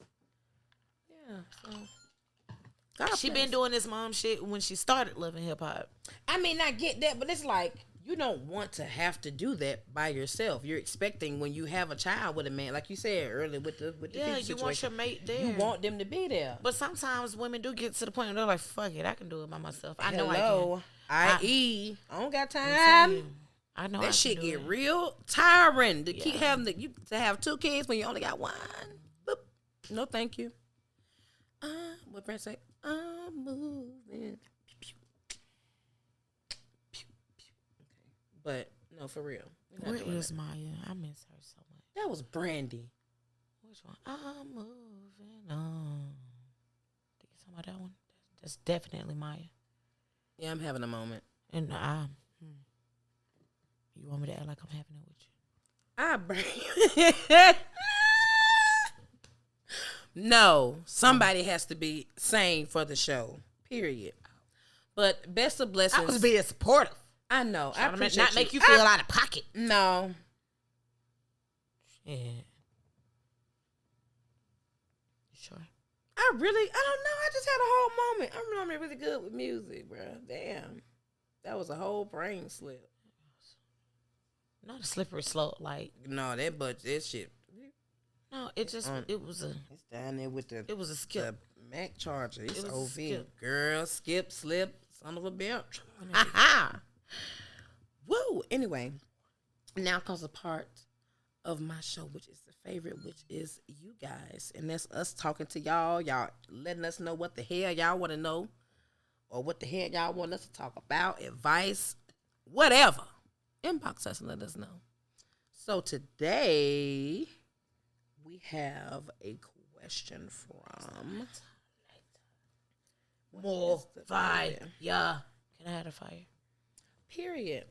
Speaker 1: Yeah, so.
Speaker 2: She been doing this mom shit when she started loving hip hop.
Speaker 1: I mean, I get that, but it's like, you don't want to have to do that by yourself. You're expecting when you have a child with a man, like you said earlier with the
Speaker 2: yeah, you
Speaker 1: situation,
Speaker 2: want your mate there.
Speaker 1: You want them to be there.
Speaker 2: But sometimes women do get to the point where they're like, "Fuck it, I can do it by myself." I know I can.
Speaker 1: I don't got time.
Speaker 2: I know
Speaker 1: that shit get real tiring to keep having to have 2 kids when you only got 1. Boop. No, thank you. What Brent say? I'm moving. But no, for real.
Speaker 2: Where is Maya? I miss her so much.
Speaker 1: That was Brandy.
Speaker 2: Which one? I'm moving on. Did you talk about that one? That's definitely Maya.
Speaker 1: Yeah, I'm having a moment.
Speaker 2: And you want me to act like I'm having it with you?
Speaker 1: No, somebody has to be sane for the show. Period. But best of blessings.
Speaker 2: I was being supportive.
Speaker 1: I know. I appreciate
Speaker 2: not make you feel out of pocket.
Speaker 1: No.
Speaker 2: Yeah. You sure?
Speaker 1: I don't know. I just had a whole moment. I'm normally really good with music, bro. Damn. That was a whole brain slip.
Speaker 2: Not a slippery slope, like.
Speaker 1: No, that shit.
Speaker 2: No, it was
Speaker 1: It's down there with
Speaker 2: it was a skip.
Speaker 1: The Mac Charger. It's
Speaker 2: it was
Speaker 1: OV.
Speaker 2: a skip.
Speaker 1: Girl, skip, slip, son of a bitch. Woo! Anyway, now comes a part of my show, which is the favorite, which is you guys. And that's us talking to y'all. Y'all letting us know what the hell y'all want to know or what the hell y'all want us to talk about, advice, whatever. Inbox us and let us know. So today, we have a question from...
Speaker 2: More fire. Yeah. Can I have a fire?
Speaker 1: Period.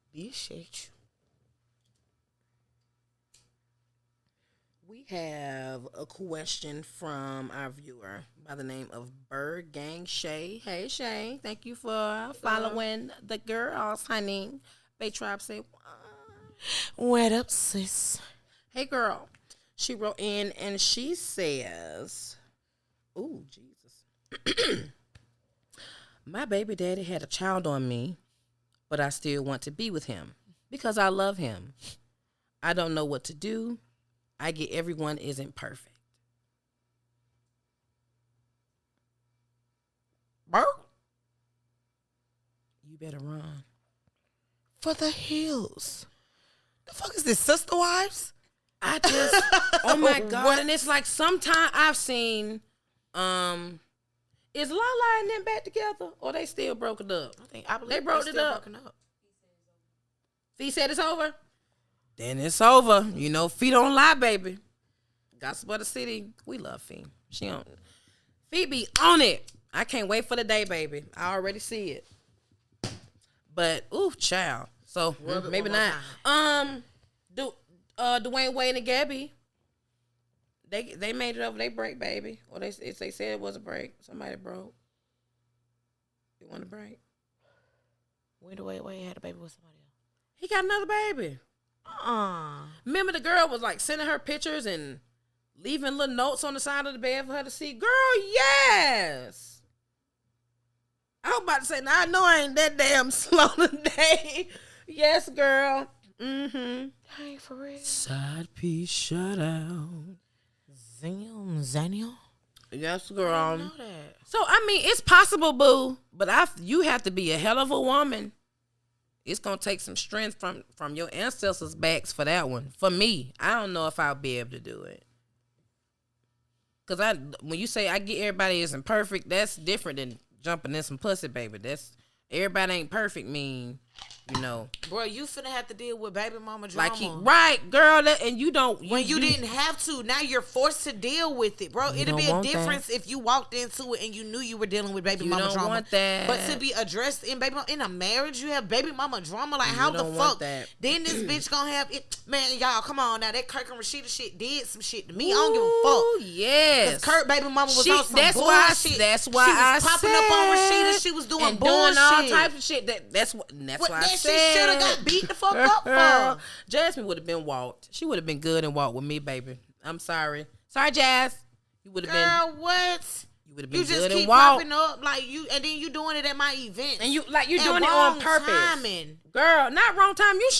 Speaker 2: Appreciate
Speaker 1: you. We have a question from our viewer by the name of Bird Gang Shay. Hey, Shay. Thank you for following the girls, honey. Bay Tribe say,
Speaker 2: what up, sis?
Speaker 1: Hey, girl. She wrote in and she says, ooh, Jesus. My baby daddy had a child on me, but I still want to be with him because I love him. I don't know what to do. I get everyone isn't perfect.
Speaker 2: Bro,
Speaker 1: you better run.
Speaker 2: For the hills. The fuck is this, Sister Wives?
Speaker 1: I just, oh my God. What? And it's like sometimes I've seen, is Lala and them back together or they still broken up?
Speaker 2: I believe
Speaker 1: they broke it up.
Speaker 2: Broken up.
Speaker 1: Fee said it's over? Then it's over. You know, Fee don't lie, baby. Gossip of the City, we love Fee. Fee be on it. I can't wait for the day, baby. I already see it. But, ooh, child. So, maybe not. Dwayne Wade and Gabby, they made it over. They break, baby. Or they said it was a break. Somebody broke. You want a break?
Speaker 2: When Dwayne Wade had a baby with somebody else?
Speaker 1: He got another baby. Remember the girl was like sending her pictures and leaving little notes on the side of the bed for her to see? Girl, yes. I was about to say, now I know I ain't that damn slow today. Yes, girl. Mm-hmm.
Speaker 2: Hey, for real.
Speaker 1: Side piece shut out.
Speaker 2: Zaniel?
Speaker 1: Yes,
Speaker 2: I
Speaker 1: girl.
Speaker 2: didn't know that.
Speaker 1: So I mean, it's possible, boo. But you have to be a hell of a woman. It's gonna take some strength from your ancestors' backs for that one. For me, I don't know if I'll be able to do it. Cause when you say I get everybody isn't perfect, that's different than jumping in some pussy, baby. That's everybody ain't perfect. Mean, you know,
Speaker 2: bro, you finna have to deal with baby mama drama.
Speaker 1: Right, girl, and you don't.
Speaker 2: When you didn't have to, now you're forced to deal with it, bro. It'd be a difference if you walked into it and you knew you were dealing with baby mama drama. You don't want that. But to be addressed in a marriage, you have baby mama drama. Like, how the fuck? Then this bitch gonna have it? Man, y'all, come on now. That Kirk and Rashida shit did some shit to me. I don't give a fuck. Yes. Because Kirk baby mama was on some bullshit.
Speaker 1: That's why I
Speaker 2: was popping up on Rashida. She was doing bullshit.
Speaker 1: Doing all types of shit. That's why I said.
Speaker 2: She should have got beat the fuck up for.
Speaker 1: Jasmine would have been walked. She would have been good and walked with me, baby. I'm sorry. Sorry, Jazz. You would have been.
Speaker 2: Girl, what?
Speaker 1: You would have been
Speaker 2: good
Speaker 1: and walked.
Speaker 2: You just keep popping up like you, and then you doing it at my events.
Speaker 1: And you're doing it on purpose.
Speaker 2: Timing.
Speaker 1: Girl, not wrong time. You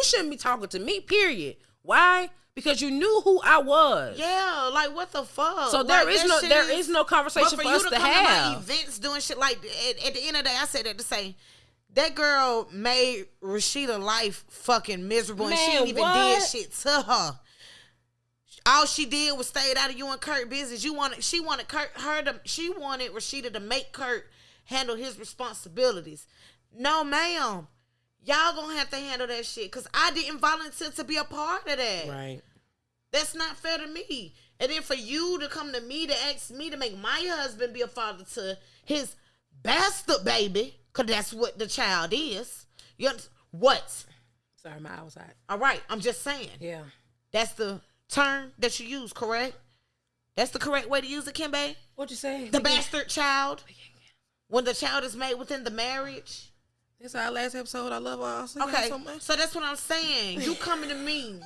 Speaker 1: shouldn't be talking to me, period. Why? Because you knew who I was.
Speaker 2: Yeah, like what the fuck?
Speaker 1: So there is no conversation for us to have.
Speaker 2: To my events doing shit like at the end of the day, I said that to say that girl made Rashida life fucking miserable, and she didn't even did shit to her. All she did was stayed out of you and Kurt business. She wanted Rashida to make Kurt handle his responsibilities. No, ma'am. Y'all gonna have to handle that shit because I didn't volunteer to be a part of that.
Speaker 1: Right.
Speaker 2: That's not fair to me. And then for you to come to me to ask me to make my husband be a father to his bastard baby, because that's what the child is. What?
Speaker 1: Sorry, my outside.
Speaker 2: All right, I'm just saying.
Speaker 1: Yeah.
Speaker 2: That's the term that you use, correct? That's the correct way to use it, Kimbe?
Speaker 1: What'd you say?
Speaker 2: The bastard child. When the child is made within the marriage.
Speaker 1: This is our last episode. I love all
Speaker 2: okay, so that's what I'm saying. You coming to me.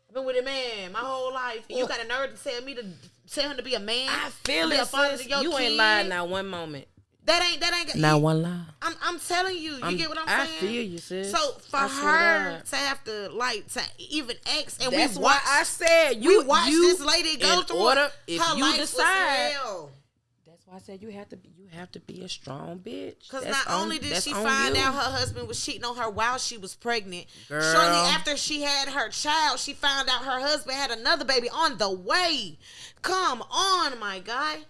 Speaker 2: I've been with a man my whole life. And you got a nerve to tell him to be a man.
Speaker 1: I feel it, sis. You ain't lying now one moment.
Speaker 2: That ain't
Speaker 1: not one lie.
Speaker 2: I'm telling you. You get what I'm saying?
Speaker 1: I feel you, sis.
Speaker 2: So for her to have to to even ask, and
Speaker 1: that's why I said
Speaker 2: we watched this lady go through
Speaker 1: order, if
Speaker 2: her
Speaker 1: you
Speaker 2: life
Speaker 1: decide.
Speaker 2: was hell.
Speaker 1: That's why I said you have to be a strong bitch.
Speaker 2: Because not only did she find out her husband was cheating on her while she was pregnant,
Speaker 1: girl,
Speaker 2: shortly after she had her child, she found out her husband had another baby on the way. Come on, my guy.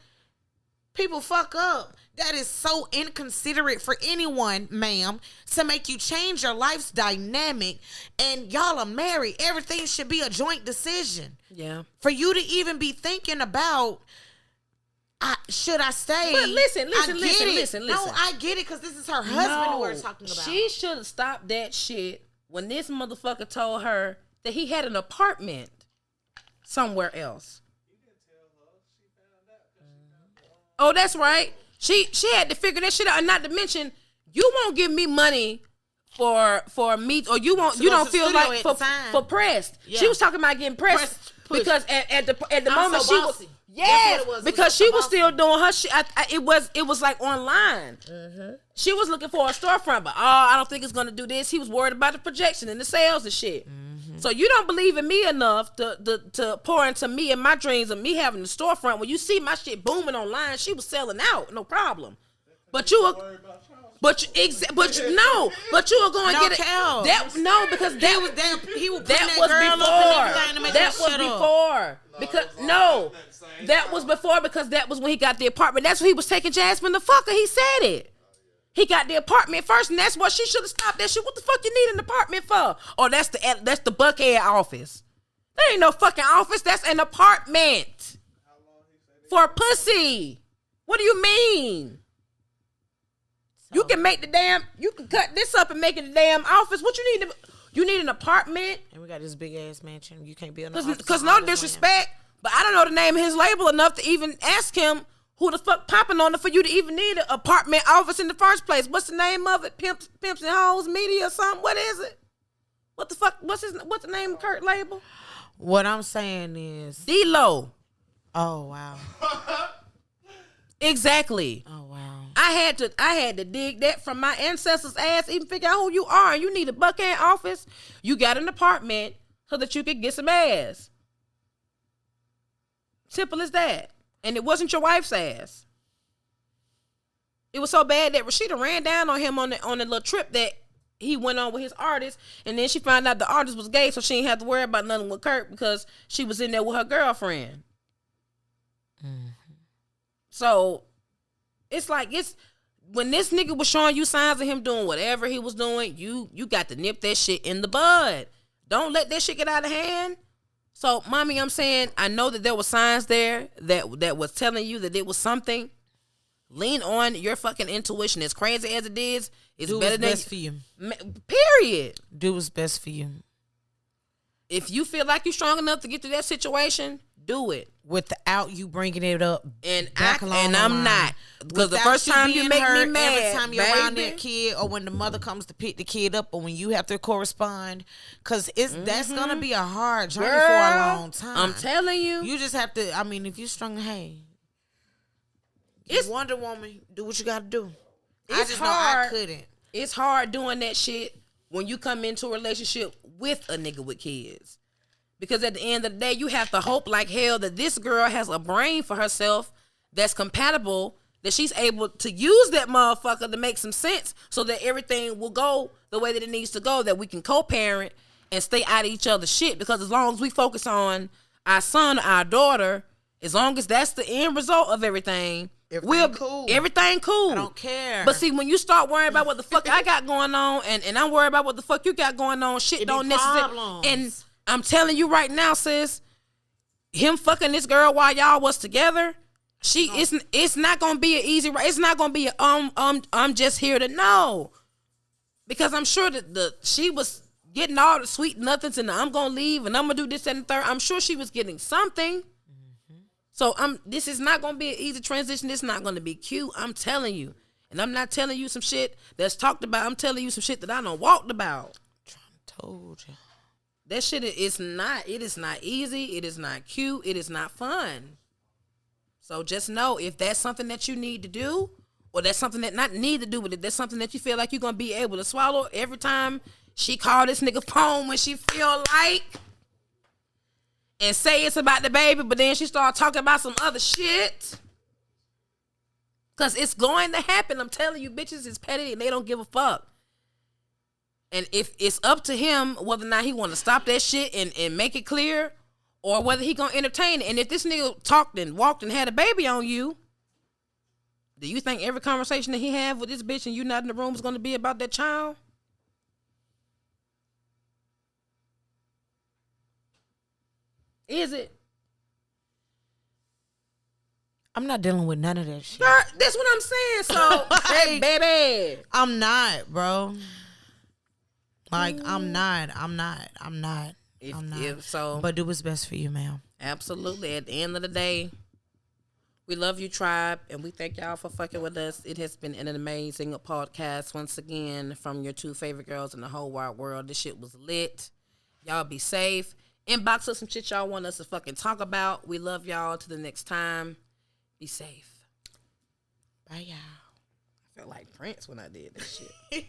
Speaker 2: People fuck up. That is so inconsiderate for anyone, ma'am, to make you change your life's dynamic. And y'all are married. Everything should be a joint decision.
Speaker 1: Yeah.
Speaker 2: For you to even be thinking about, should I stay?
Speaker 1: But listen.
Speaker 2: No, I get it because this is her husband who we're talking about.
Speaker 1: She should have stopped that shit when this motherfucker told her that he had an apartment somewhere else. Oh, that's right. She had to figure that shit out, and not to mention, you won't give me money for me, or you don't feel like for pressed. Yeah. She was talking about getting pressed because at the moment she was. Yes, because she was still doing her shit. It was like online. Mm-hmm. She was looking for a storefront, but I don't think it's gonna do this. He was worried about the projection and the sales and shit. Mm-hmm. So you don't believe in me enough to pour into me and my dreams of me having the storefront. When you see my shit booming online, she was selling out, no problem. But you were going to get it. That was before because that was when he got the apartment. That's when he was taking Jasmine the fucker. He said it. He got the apartment first, and that's what she should have stopped that shit. What the fuck you need an apartment for? Or that's the Buckhead office. That ain't no fucking office. That's an apartment for pussy. What do you mean? You can cut this up and make it a damn office. What you need? You need an apartment.
Speaker 2: And we got this big ass mansion. You can't build an office.
Speaker 1: Because no disrespect, but I don't know the name of his label enough to even ask him who the fuck popping on it for you to even need an apartment office in the first place. What's the name of it? Pimps and Hoes Media or something? What is it? What the fuck? What's the name of Kurt label?
Speaker 2: What I'm saying is
Speaker 1: D-Lo.
Speaker 2: Oh wow.
Speaker 1: Exactly.
Speaker 2: Oh wow.
Speaker 1: I had to dig that from my ancestors' ass, even figure out who you are. You need a Buckhead office. You got an apartment so that you could get some ass. Simple as that. And it wasn't your wife's ass. It was so bad that Rashida ran down on him on the little trip that he went on with his artist, and then she found out the artist was gay, so she didn't have to worry about nothing with Kurt because she was in there with her girlfriend. Mm-hmm. So it's like when this nigga was showing you signs of him doing whatever he was doing, you got to nip that shit in the bud. Don't let that shit get out of hand. So, mommy, I'm saying I know that there were signs there that was telling you that it was something. Lean on your fucking intuition. As crazy as it is, it's
Speaker 2: do
Speaker 1: better
Speaker 2: what's
Speaker 1: than
Speaker 2: best for you.
Speaker 1: Period.
Speaker 2: Do what's best for you.
Speaker 1: If you feel like you're strong enough to get through that situation, do it
Speaker 2: without you bringing it up.
Speaker 1: And I'm not, because the first time you make me mad,
Speaker 2: every time you're around that kid, or when the mother comes to pick the kid up, or when you have to correspond, because that's gonna be a hard journey for a long time.
Speaker 1: I'm telling you,
Speaker 2: you just have to. I mean, if you're strong, hey, it's Wonder Woman. Do what you got to do. I just hard. Know I couldn't.
Speaker 1: It's hard doing that shit when you come into a relationship with a nigga with kids. Because at the end of the day, you have to hope like hell that this girl has a brain for herself that's compatible, that she's able to use that motherfucker to make some sense so that everything will go the way that it needs to go, that we can co-parent and stay out of each other's shit. Because as long as we focus on our son, our daughter, as long as that's the end result of everything, everything cool.
Speaker 2: I don't care.
Speaker 1: But see, when you start worrying about what the fuck I got going on, and I'm worried about what the fuck you got going on, shit don't necessarily. And I'm telling you right now, sis, him fucking this girl while y'all was together, it's not gonna be an easy. It's not gonna be I'm just here to know, because I'm sure that she was getting all the sweet nothings and I'm gonna leave and I'm gonna do this and the third. I'm sure she was getting something. So this is not going to be an easy transition. This is not going to be cute. I'm telling you. And I'm not telling you some shit that's talked about. I'm telling you some shit that I done walked about.
Speaker 2: Told you.
Speaker 1: That shit is not easy. It is not cute. It is not fun. So just know, if that's something that you need to do, or that's something that not need to do with it, that's something that you feel like you're going to be able to swallow every time she call this nigga phone when she feel like, and say it's about the baby, but then she start talking about some other shit. Because it's going to happen. I'm telling you, bitches is petty and they don't give a fuck. And if it's up to him whether or not he want to stop that shit and make it clear, or whether he going to entertain it. And if this nigga talked and walked and had a baby on you, do you think every conversation that he have with this bitch and you not in the room is going to be about that child? Is it?
Speaker 2: I'm not dealing with none of that shit.
Speaker 1: Girl, that's what I'm saying. So, hey, baby.
Speaker 2: I'm not, bro. Like, I'm not.
Speaker 1: If so.
Speaker 2: But do what's best for you, ma'am.
Speaker 1: Absolutely. At the end of the day, we love you, tribe, and we thank y'all for fucking with us. It has been an amazing podcast once again from your two favorite girls in the whole wide world. This shit was lit. Y'all be safe. Inbox us some shit y'all want us to fucking talk about. We love y'all. Till the next time. Be safe.
Speaker 2: Bye, y'all.
Speaker 1: I felt like Prince when I did this shit.